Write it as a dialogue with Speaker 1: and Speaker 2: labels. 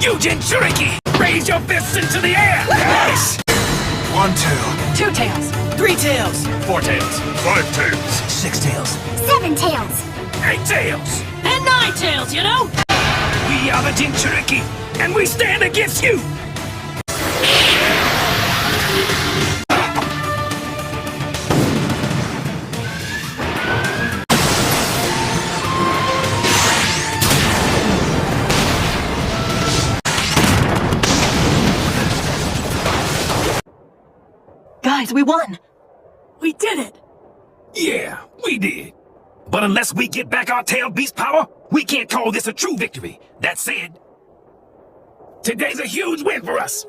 Speaker 1: You Jinchuriki! Raise your fists into the air! Yes!
Speaker 2: 1 tail,
Speaker 3: 2 tails. 3 tails.
Speaker 1: 4 tails.
Speaker 2: 5 tails,
Speaker 4: 6 tails.
Speaker 5: 7 tails.
Speaker 1: 8 tails!
Speaker 3: And 9 tails, you know?
Speaker 1: We are the Jinchuriki, and we stand against you!
Speaker 3: Guys, we won. We did it.
Speaker 1: Yeah, we did. But unless we get back our tail beast power, we can't call this a true victory. That said, today's a huge win for us.